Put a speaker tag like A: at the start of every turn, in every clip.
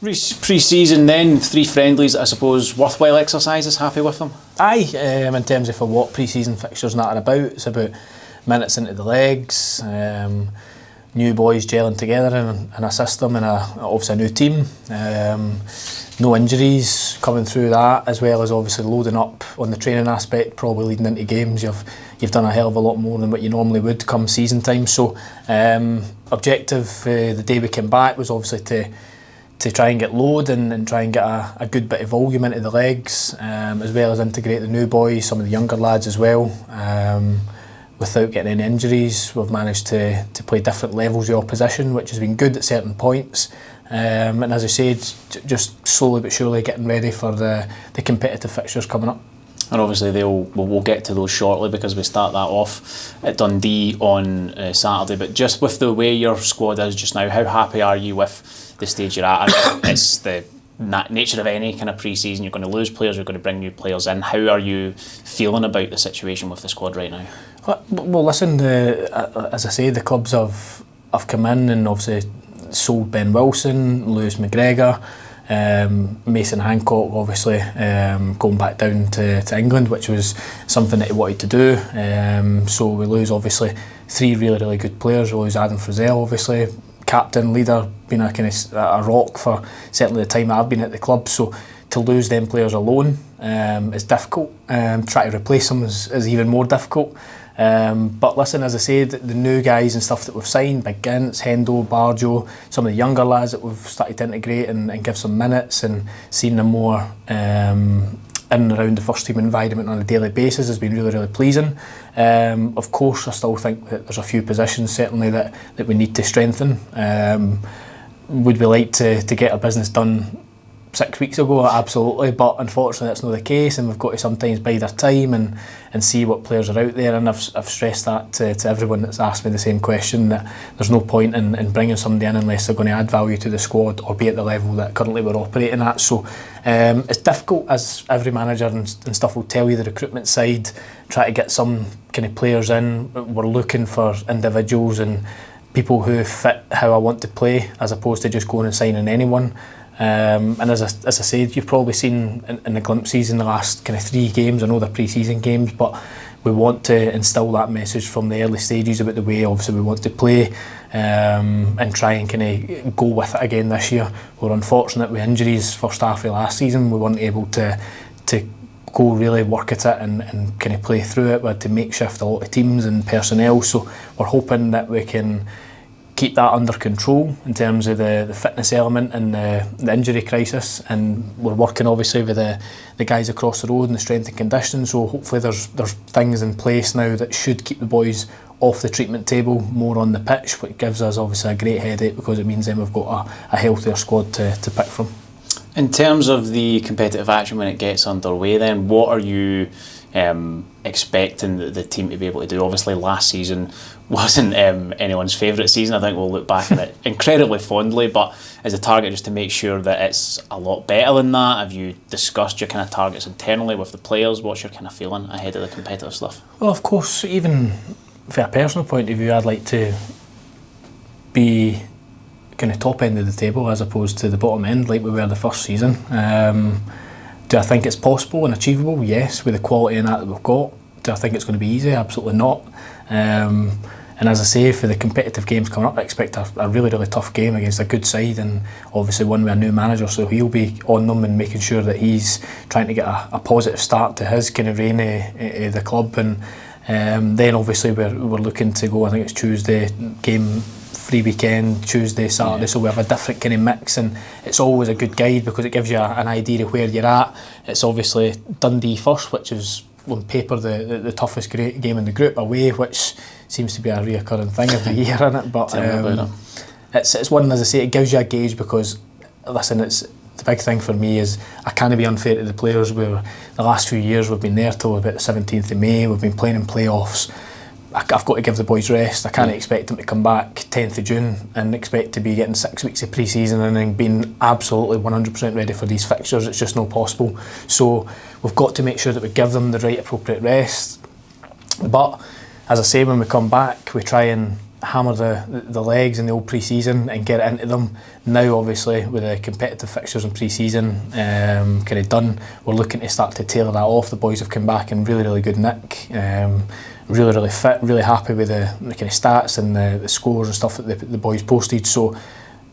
A: Pre-season then, 3 friendlies, I suppose, worthwhile exercises, happy with them?
B: Aye, in terms of for what pre-season fixtures and that are about, it's about minutes into the legs, new boys gelling together in a system and obviously a new team. No injuries coming through that, as well as obviously loading up on the training aspect, probably leading into games. You've done a hell of a lot more than what you normally would come season time. So objective the day we came back was obviously to try and get load and try and get a good bit of volume into the legs, as well as integrate the new boys, some of the younger lads as well. Without getting any injuries, we've managed to play different levels of opposition, which has been good at certain points. And as I said, just slowly but surely getting ready for the competitive fixtures coming up.
A: And obviously we'll get to those shortly because we start that off at Dundee on Saturday. But just with the way your squad is just now, how happy are you with the stage you're at? It's the nature of any kind of pre-season. You're going to lose players, you're going to bring new players in. How are you feeling about the situation with the squad right now?
B: Well, listen, as I say, the clubs have come in and obviously sold Ben Wilson, Lewis McGregor, Mason Hancock obviously going back down to England, which was something that he wanted to do. So we lose obviously 3 really good players. We lose Adam Frizzell, obviously captain, leader, been a kind of a rock for certainly the time I've been at the club. So to lose them players alone is difficult. Try to replace them is even more difficult. But listen, as I said, the new guys and stuff that we've signed, Big Gintz, Hendo, Barjo, some of the younger lads that we've started to integrate and give some minutes and seen them more in and around the first team environment on a daily basis has been really pleasing. Of course, I still think that there's a few positions certainly that we need to strengthen. Would we like to get our business done 6 weeks ago? Absolutely, but unfortunately that's not the case, and we've got to sometimes bide our time and see what players are out there. And I've stressed that to everyone that's asked me the same question, that there's no point in bringing somebody in unless they're going to add value to the squad or be at the level that currently we're operating at. So it's difficult, as every manager and stuff will tell you, the recruitment side, try to get some kind of players in. We're looking for individuals and people who fit how I want to play, as opposed to just going and signing anyone. And as I said, you've probably seen in the glimpses in the last kind of 3 games, I know they're pre-season games, but we want to instil that message from the early stages about the way obviously we want to play, and try and kind of go with it again this year. We're unfortunate with injuries first half of last season. We weren't able to go really work at it and kind of play through it. We had to makeshift a lot of teams and personnel, so we're hoping that we can keep that under control in terms of the fitness element and the injury crisis, and we're working obviously with the guys across the road and the strength and conditioning. So hopefully there's things in place now that should keep the boys off the treatment table, more on the pitch, which gives us obviously a great headache because it means then we've got a healthier squad to pick from. In terms of the competitive action when it gets underway, then what are you expecting the team to be able to do? Obviously last season wasn't anyone's favourite season. I think we'll look back at it incredibly fondly, but is the target just to make sure that it's a lot better than that? Have you discussed your kind of targets internally with the players? What's your kind of feeling ahead of the competitive stuff? Well, of course, even from a personal point of view, I'd like to be kind of top end of the table as opposed to the bottom end like we were the first season. Do I think it's possible and achievable? Yes, with the quality in that we've got. Do I think it's going to be easy? Absolutely not. And as I say, for the competitive games coming up, I expect a really tough game against a good side, and obviously one with a new manager, so he'll be on them and making sure that he's trying to get a positive start to his kind of reign of the club. And then obviously we're looking to go, I think it's Tuesday, game free weekend, Tuesday, Saturday, yeah. So we have a different kind of mix, and it's always a good guide because it gives you an idea of where you're at. It's obviously Dundee first, which is on paper the toughest game in the group, away, which seems to be a reoccurring thing every year, isn't it? But it's one, as I say, it gives you a gauge because, listen, it's the big thing for me is I can't be unfair to the players. Where the last few years we've been there till about the 17th of May, we've been playing in playoffs. I've got to give the boys rest. I can't expect them to come back 10th of June and expect to be getting 6 weeks of pre-season and then being absolutely 100% ready for these fixtures. It's just not possible. So we've got to make sure that we give them the right appropriate rest. But as I say, when we come back, we try and hammer the legs in the old pre-season and get it into them. Now obviously with the competitive fixtures in pre-season kind of done, we're looking to start to tailor that off. The boys have come back in really good nick, really fit, really happy with the kind of stats and the scores and stuff that the boys posted. So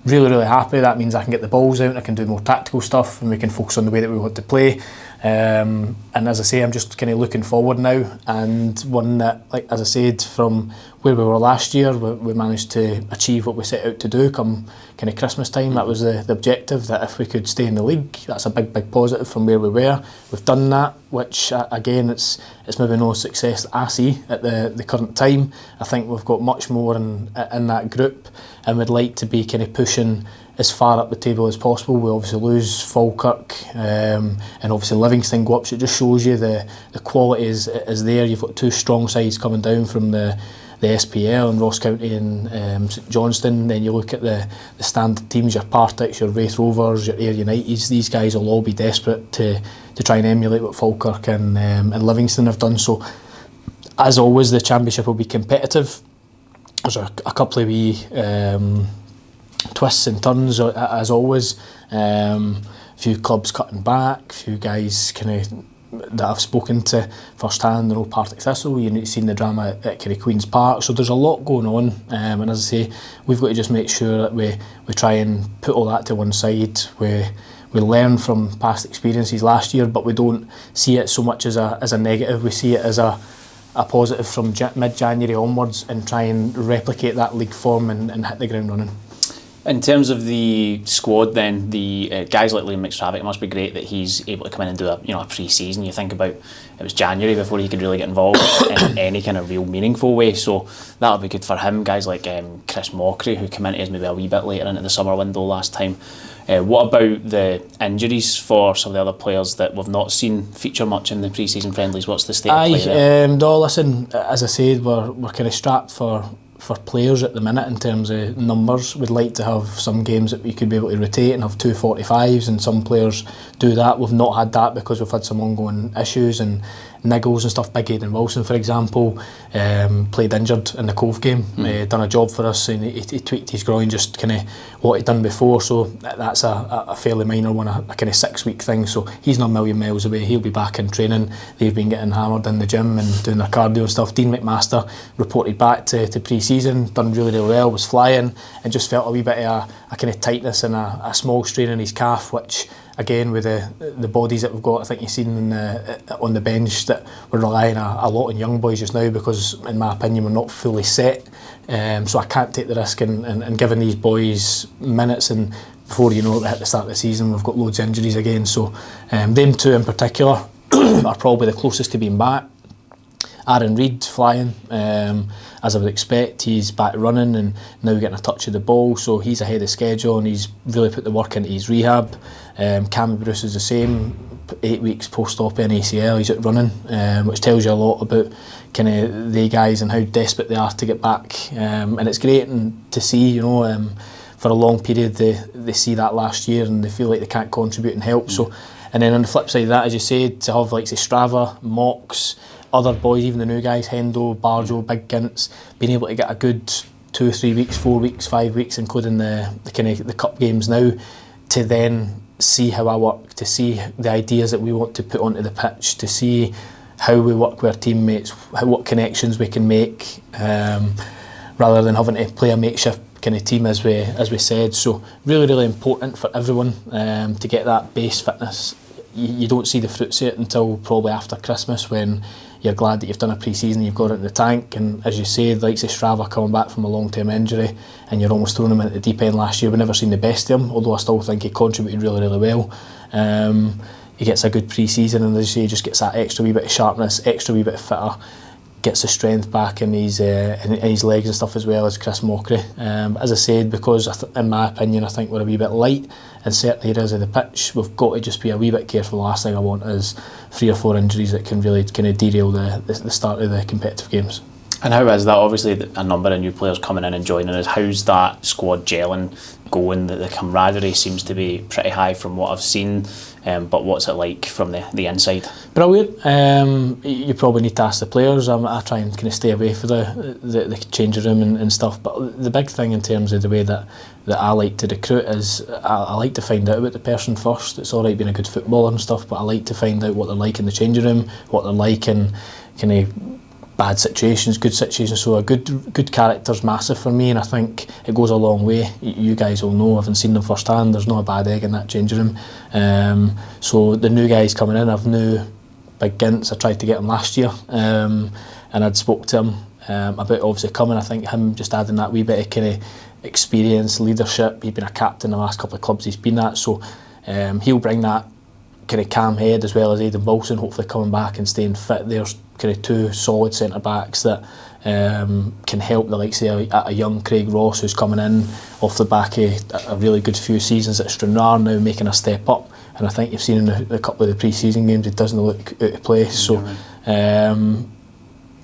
B: really happy. That means I can get the balls out and I can do more tactical stuff and we can focus on the way that we want to play. And as I say, I'm just kind of looking forward now, and one that, like as I said, from where we were last year, we managed to achieve what we set out to do come kind of Christmas time. That was the objective, that if we could stay in the league, that's a big positive from where we were. We've done that, which again, it's maybe no success that I see at the current time. I think we've got much more in that group, and we'd like to be kind of pushing as far up the table as possible. We obviously lose Falkirk and obviously Livingston go up, so it just shows you the quality is there. You've got two strong sides coming down from the SPL and Ross County and St Johnstone. Then you look at the standard teams, your Partics, your Wraith Rovers, your Ayr Uniteds. These guys will all be desperate to try and emulate what Falkirk and Livingston have done. So as always, the championship will be competitive. There's a couple of wee twists and turns as always. Few clubs cutting back, few guys kind of that I've spoken to first hand, you know, Partick Thistle, you've seen the drama at kind of Queen's Park, so there's a lot going on, and as I say, we've got to just make sure that we try and put all that to one side. We learn from past experiences last year, but we don't see it so much as a negative. We see it as a positive from mid-January onwards, and try and replicate that league form and hit the ground running.
A: In terms of the squad, then the guys like Liam McStravick, it must be great that he's able to come in and do a pre-season. You think about it was January before he could really get involved in any kind of real meaningful way, so that'll be good for him. Guys like Chris Mockery, who came into us maybe a wee bit later into the summer window last time. What about the injuries for some of the other players that we've not seen feature much in the pre-season friendlies? What's the state of play there?
B: No, listen, as I said, we're kind of strapped for players at the minute in terms of numbers. We'd like to have some games that we could be able to rotate and have 2 45s, and some players do that. We've not had that because we've had some ongoing issues and niggles and stuff. Big Aidan Wilson, for example, played injured in the Cove game, done a job for us, and he tweaked his groin, just kind of what he'd done before, so that's a fairly minor one, a kind of 6-week thing, so he's not a million miles away. He'll be back in training. They've been getting hammered in the gym and doing their cardio and stuff. Dean McMaster reported back to pre-season, done really well, was flying, and just felt a wee bit of a kind of tightness and a small strain in his calf, which again, with the bodies that we've got, I think you've seen on the bench that we're relying a lot on young boys just now, because in my opinion we're not fully set, so I can't take the risk in giving these boys minutes, and before you know it, at the start of the season we've got loads of injuries again. So them two in particular are probably the closest to being back. Aaron Reid flying, as I would expect. He's back running and now getting a touch of the ball, so he's ahead of schedule and he's really put the work into his rehab. Cammy Bruce is the same, 8 weeks post-op in ACL, he's out running, which tells you a lot about kind of the guys and how desperate they are to get back, and it's great to see, you know, for a long period they see that last year and they feel like they can't contribute and help. So, and then on the flip side of that, as you said, to have like say Strava, Mox, other boys, even the new guys, Hendo, Barjo, Big Gints, being able to get a good 2 or 3 weeks, 4 weeks, 5 weeks, including the kind of the cup games now, to then see how I work, to see the ideas that we want to put onto the pitch, to see how we work with our teammates, what connections we can make, rather than having to play a makeshift kind of team as we said. So really important for everyone to get that base fitness. You don't see the fruits of it until probably after Christmas, when you're glad that you've done a pre-season, you've got it in the tank, and as you say, like say Strava coming back from a long-term injury and you're almost throwing him into the deep end last year. We've never seen the best of him, although I still think he contributed really well. He gets a good pre-season, and as you say, he just gets that extra wee bit of sharpness, extra wee bit fitter, gets the strength back in his legs and stuff, as well as Chris Mockery. As I said, because in my opinion I think we're a wee bit light in certain areas of the pitch, we've got to just be a wee bit careful. The last thing I want is 3 or 4 injuries that can really kind of derail the start of the competitive games.
A: And how is that? Obviously a number of new players coming in and joining us. How's that squad gelling going. The camaraderie seems to be pretty high from what I've seen, but what's it like from the inside?
B: Brilliant. You probably need to ask the players. I try and kind of stay away from the changing room and stuff, but the big thing in terms of the way that I like to recruit is I like to find out about the person first. It's all right being a good footballer and stuff, but I like to find out what they're like in the changing room, what they're like in kind of bad situations, good situations. So a good character's massive for me, and I think it goes a long way. You guys all know, having seen them firsthand, there's not a bad egg in that changing room. So the new guys coming in, I've new big Gints. I tried to get him last year, and I'd spoke to him about obviously coming. I think him just adding that wee bit of kind of experience, leadership. He's been a captain in the last couple of clubs he's been at, so he'll bring that kind of calm head, as well as Aidan Wilson hopefully coming back and staying fit. There's kind of two solid centre backs that can help the likes of a young Craig Ross, who's coming in off the back of a really good few seasons at Stranraer, now making a step up. And I think you've seen in a couple of the pre-season games it doesn't look out of place. So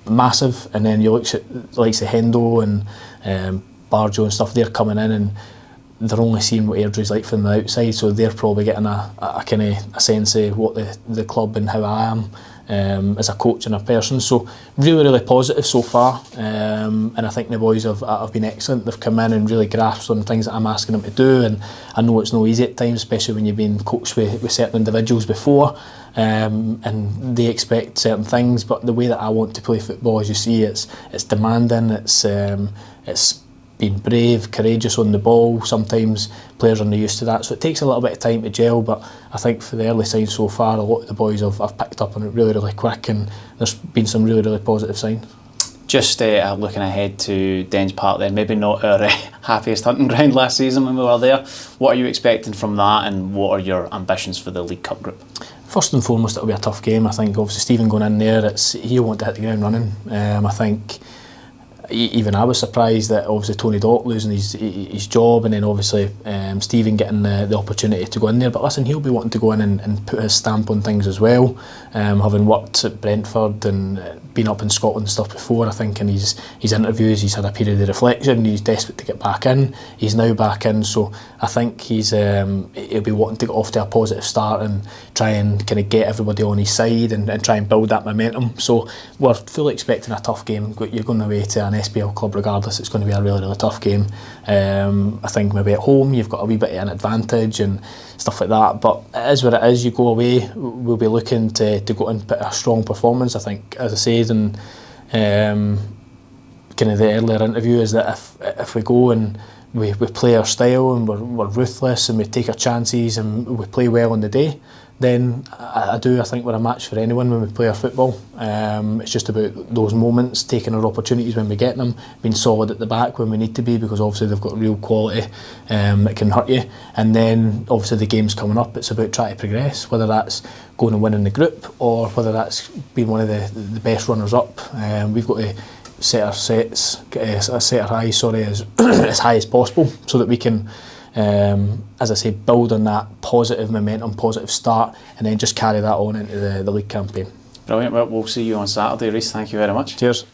B: massive. And then you look at the likes of Hendo and Barjo and stuff. They're coming in and they're only seeing what Airdrie's like from the outside, so they're probably getting a kind of a sense of what the club and how I am as a coach and a person. So really positive so far, and I think the boys have been excellent. They've come in and really grasped on things that I'm asking them to do, and I know it's no easy at times, especially when you've been coached with certain individuals before, and they expect certain things, but the way that I want to play football, as you see, it's demanding, it's being brave, courageous on the ball. Sometimes players are not used to that, so it takes a little bit of time to gel, but I think for the early signs so far, a lot of the boys have picked up on it really quick, and there's been some really positive signs.
A: Just looking ahead to Dens Park then, maybe not our happiest hunting ground last season when we were there. What are you expecting from that, and what are your ambitions for the League Cup group?
B: First and foremost, it'll be a tough game. I think obviously Stephen going in there, he'll want to hit the ground running. I think even I was surprised that obviously Tony Dock losing his job, and then obviously Stephen getting the opportunity to go in there. But listen, he'll be wanting to go in and put his stamp on things as well. Having worked at Brentford and been up in Scotland and stuff before, I think in his interviews he's had a period of reflection. He's desperate to get back in. He's now back in, so I think he'll be wanting to get off to a positive start and try and kind of get everybody on his side and try and build that momentum. So we're fully expecting a tough game. You're going away to an SPL club regardless. It's going to be a really tough game. I think maybe at home you've got a wee bit of an advantage and stuff like that, but it is what it is. You go away, we'll be looking to go and put a strong performance. I think, as I said in kind of the earlier interview, is that if we go and we play our style and we're ruthless and we take our chances and we play well on the day, then I think we're a match for anyone when we play our football. It's just about those moments, taking our opportunities when we get them, being solid at the back when we need to be, because obviously they've got real quality that can hurt you. And then obviously the game's coming up, it's about trying to progress, whether that's going and winning the group or whether that's being one of the best runners up. We've got to set our highs as high as possible, so that we can, as I say, build on that positive momentum, positive start, and then just carry that on into the league campaign.
A: Brilliant. Well, we'll see you on Saturday, Rhys. Thank you very much.
B: Cheers.